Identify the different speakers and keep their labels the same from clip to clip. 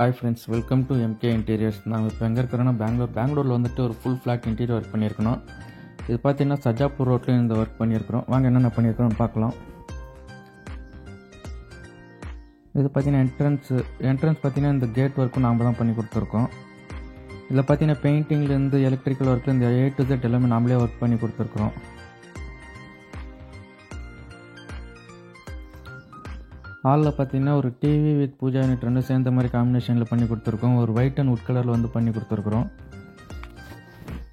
Speaker 1: Hi friends, welcome to MK interiors. நாங்கள் இப்போ எங்கே இருக்கிறோன்னா பெங்களூரில் வந்துட்டு ஒரு ஃபுல் ஃப்ளாட் இன்டீரியர் ஒர்க் பண்ணியிருக்கணும். இது பார்த்தீங்கன்னா சஜாப்பூர் ரோட்லேயும் இந்த ஒர்க் பண்ணியிருக்கிறோம். வாங்க என்னென்ன பண்ணியிருக்கிறோம்னு பார்க்கலாம். இது பார்த்தீங்கன்னா என்ட்ரன்ஸ் பார்த்தீங்கன்னா இந்த கேட் ஒர்க்கும் நாம் தான் பண்ணி கொடுத்துருக்கோம். இதில் பார்த்தீங்கன்னா பெயிண்டிங்லேருந்து எலக்ட்ரிக்கல் ஒர்க்கில் இந்த A to Z எல்லாமே நாமளே ஒர்க் பண்ணி கொடுத்துருக்குறோம். ஹாலில் பார்த்தீங்கன்னா ஒரு டிவி வித் பூஜா யூனிட் ரெண்டும் சேர்ந்த மாதிரி காம்பினேஷனில் பண்ணி கொடுத்துருக்கோம். ஒரு ஒயிட் அண்ட் வுட் கலரில் வந்து பண்ணி கொடுத்துருக்குறோம்.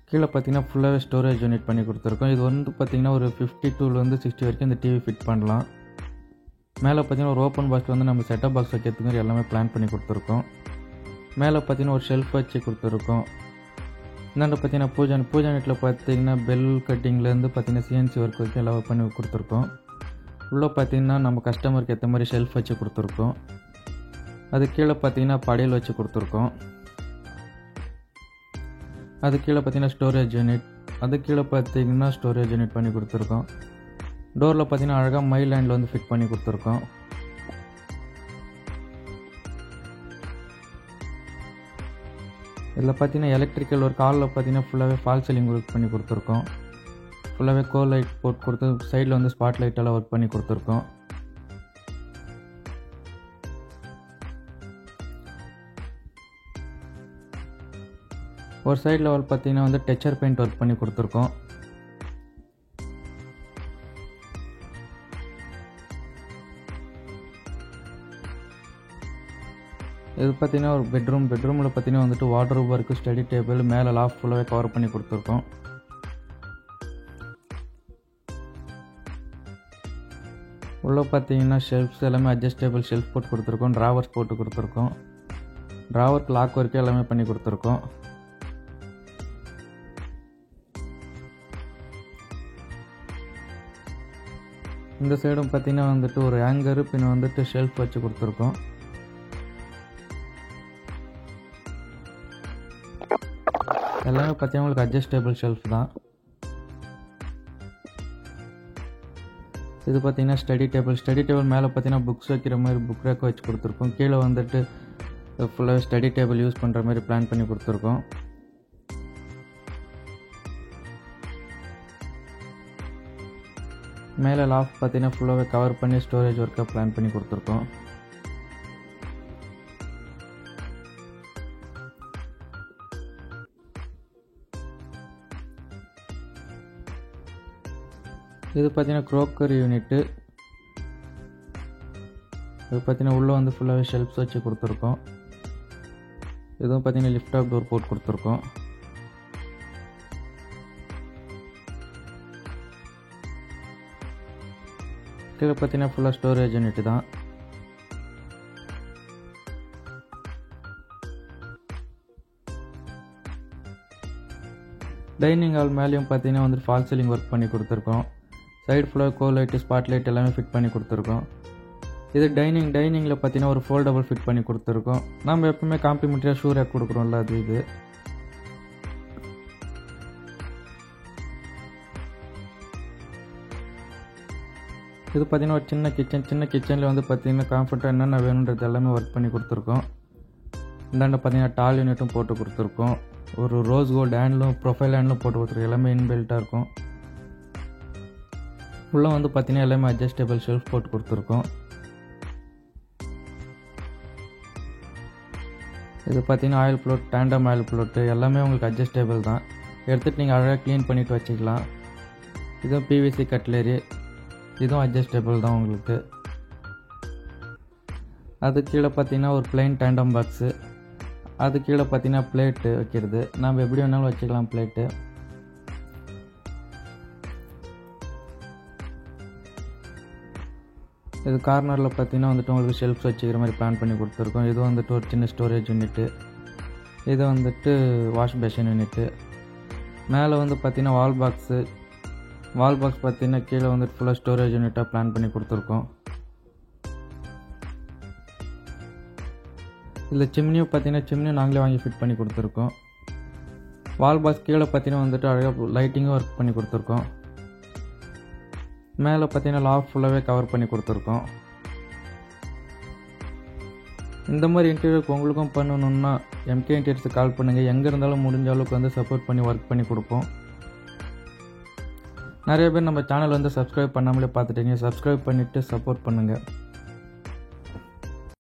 Speaker 1: கீழே பார்த்தீங்கன்னா ஃபுல்லாகவே ஸ்டோரேஜ் யூனிட் பண்ணி கொடுத்துருக்கோம். இது வந்து பார்த்தீங்கன்னா ஒரு 52 to 60 வரைக்கும் இந்த டிவி ஃபிட் பண்ணலாம். மேலே பார்த்தீங்கன்னா ஒரு ஓப்பன் பாக்ஸ் வந்து நம்ம செட்டப் பாக்ஸ் வைக்கிறதுக்கு மாதிரி எல்லாமே பிளான் பண்ணி கொடுத்துருக்கோம். மேலே பார்த்தீங்கன்னா ஒரு ஷெல்ஃப் வச்சு கொடுத்துருக்கோம். இந்தாண்ட பார்த்தீங்கன்னா பூஜா யூனிட்டில் பார்த்தீங்கன்னா பெல் கட்டிங்லேருந்து பார்த்தீங்கன்னா CNC ஒர்க் வரைக்கும் எல்லாம் பண்ணி கொடுத்துருக்கோம். உள்ளே பார்த்தீங்கன்னா நம்ம கஸ்டமருக்கு ஏற்ற மாதிரி ஷெல்ஃப் வச்சு கொடுத்துருக்கோம். அது கீழே பார்த்தீங்கன்னா படியல் வச்சு கொடுத்துருக்கோம். அது கீழே பார்த்தீங்கன்னா ஸ்டோரேஜ் யூனிட், அது கீழே பார்த்தீங்கன்னா ஸ்டோரேஜ் யூனிட் பண்ணி கொடுத்துருக்கோம். டோரில் பார்த்தீங்கன்னா அழகாக மைல் ஹேண்டில் வந்து ஃபிட் பண்ணி கொடுத்துருக்கோம். இதில் பார்த்தீங்கன்னா எலக்ட்ரிக்கல் ஒர்க், ஹாலில் பார்த்தீங்கன்னா ஃபுல்லாகவே ஃபால் சீலிங் ஒர்க் பண்ணி கொடுத்துருக்கோம். ஃபுல்லாகவே கோல் லைட் போட்டு கொடுத்து சைடில் வந்து ஸ்பாட் லைட்டெல்லாம் ஒர்க் பண்ணி கொடுத்துருக்கோம். ஒரு சைடில் ஒரு பார்த்தீங்கன்னா வந்து டெக்ஸ்சர் பெயிண்ட் ஒர்க் பண்ணி கொடுத்துருக்கோம். இது பார்த்தீங்கன்னா ஒரு பெட்ரூமில் பார்த்தீங்கன்னா வந்துட்டு வார்ட்ரோப் ஒர்க்கு, ஸ்டடி டேபிள், மேலே லாஃப்ட் ஃபுல்லாகவே கவர் பண்ணி கொடுத்துருக்கோம். உள்ளே பார்த்தீங்கன்னா ஷெல்ஃப்ஸ் எல்லாமே அட்ஜஸ்டபிள் ஷெல்ஃப் போட்டு கொடுத்துருக்கோம். ட்ராவர்ஸ் போட்டு கொடுத்துருக்கோம். ட்ராவருக்கு லாக் ஒர்க்கு எல்லாமே பண்ணி கொடுத்துருக்கோம். இந்த சைடும் பார்த்தீங்கன்னா வந்துட்டு ஒரு ஹேங்கரு பின்ன வந்துட்டு ஷெல்ஃப் வச்சு கொடுத்துருக்கோம். எல்லாமே பார்த்தீங்கன்னா உங்களுக்கு அட்ஜஸ்டபிள் ஷெல்ஃப் தான். இது பார்த்தீங்கன்னா ஸ்டடி டேபிள் மேலே பார்த்தீங்கன்னா புக்ஸ் வைக்கிற மாதிரி புக் ரேக் வச்சு கொடுத்துருக்கோம். கீழே வந்துட்டு ஃபுல்லாக ஸ்டடி டேபிள் யூஸ் பண்ணுற மாதிரி பிளான் பண்ணி கொடுத்துருக்கோம். மேலே லாஃப்ட் பார்த்தீங்கன்னா ஃபுல்லாகவே கவர் பண்ணி ஸ்டோரேஜ் ஒர்க்காக பிளான் பண்ணி கொடுத்துருக்கோம். இது பார்த்தீங்கன்னா க்ரோக்கரி யூனிட்டு. இது பார்த்தீங்கன்னா உள்ளே வந்து ஃபுல்லாகவே ஷெல்ஃப்ஸ் வச்சு கொடுத்துருக்கோம். இதுவும் பார்த்தீங்கன்னா லிஃப்ட் ஆஃப் டோர் போட்டு கொடுத்துருக்கோம். கீழே பார்த்தீங்கன்னா ஃபுல்லாக ஸ்டோரேஜ் யூனிட் தான். டைனிங் ஹால் மேலேயும் பார்த்தீங்கன்னா வந்துட்டு ஃபால் சீலிங் ஒர்க் பண்ணி கொடுத்துருக்கோம். சைடு ஃபுல்லாக கோல் லைட்டு, ஸ்பாட் லைட் எல்லாமே ஃபிட் பண்ணி கொடுத்துருக்கோம். இது டைனிங்கில் பார்த்தீங்கன்னா ஒரு ஃபோல்டபுள் ஃபிட் பண்ணி கொடுத்துருக்கோம். நம்ம எப்பவுமே காம்ப்ளிமெண்ட்ரியாக ஷூ ரேக் கொடுக்குறோம்ல, அது இது. இது பார்த்தீங்கன்னா ஒரு சின்ன கிச்சனில் வந்து பார்த்தீங்கன்னா கம்ஃபர்ட்டாக என்னென்ன வேணுன்றது எல்லாமே ஒர்க் பண்ணி கொடுத்துருக்கோம். இந்தாண்ட பார்த்தீங்கன்னா டால் யூனிட்டும் போட்டு கொடுத்துருக்கோம். ஒரு ரோஸ் கோல்டு ஹேண்ட்லும் ப்ரொஃபைல் ஹேண்ட்லும் போட்டு கொடுத்துருக்கோம். எல்லாமே இன்பில்ட்டாக இருக்கும். உள்ளே வந்து பார்த்தீங்கன்னா எல்லாமே அட்ஜஸ்டபிள் ஷெல்ஃப் போட்டு கொடுத்துருக்கோம். இது பார்த்தீங்கன்னா oil float, tandem oil float எல்லாமே உங்களுக்கு அட்ஜஸ்டபிள் தான். எடுத்துகிட்டு நீங்கள் அழகாக க்ளீன் பண்ணிவிட்டு வச்சுக்கலாம். இதுவும் PVC கட்லரி, இதுவும் அட்ஜஸ்டபிள் தான் உங்களுக்கு. அது கீழே பார்த்தீங்கன்னா ஒரு பிளைன் டேண்டம் பாக்ஸு, அது கீழே பார்த்தீங்கன்னா பிளேட்டு வைக்கிறது. நம்ம எப்படி வேணாலும் வச்சுக்கலாம் பிளேட்டு. இது கார்னரில் பார்த்தீங்கன்னா வந்துட்டு உங்களுக்கு ஷெல்ஃப்ஸ் வச்சுக்கிற மாதிரி பிளான் பண்ணி கொடுத்துருக்கோம். இது வந்துட்டு ஒரு சின்ன ஸ்டோரேஜ் யூனிட்டு, இது வந்துட்டு வாஷ் பேஷன் யூனிட்டு. மேலே வந்து பார்த்தீங்கன்னா வால் பாக்ஸ் பார்த்தீங்கன்னா கீழே வந்துட்டு ஃபுல்லாக ஸ்டோரேஜ் யூனிட்டாக பிளான் பண்ணி கொடுத்துருக்கோம். இதில் சிம்னியும் பார்த்தீங்கன்னா சிம்னியும் நாங்களே வாங்கி ஃபிட் பண்ணி கொடுத்துருக்கோம். வால் பாக்ஸ் கீழே பார்த்தீங்கன்னா வந்துட்டு அழகாக லைட்டிங்கும் ஒர்க் பண்ணி கொடுத்துருக்கோம். மேலே பார்த்தீங்கன்னா லாஃப்ட் ஃபுல்லாகவே கவர் பண்ணி கொடுத்துருக்கோம். இந்த மாதிரி இன்டீரியருக்கு உங்களுக்கும் பண்ணணுன்னா எம்கே இன்டீரியர்ஸுக்கு கால் பண்ணுங்கள். எங்கே இருந்தாலும் முடிஞ்ச அளவுக்கு வந்து சப்போர்ட் பண்ணி ஒர்க் பண்ணி கொடுப்போம். நிறைய பேர் நம்ம சேனல் வந்து சப்ஸ்கிரைப் பண்ணாமலே பார்த்துட்டீங்க. சப்ஸ்கிரைப் பண்ணிவிட்டு சப்போர்ட் பண்ணுங்கள்.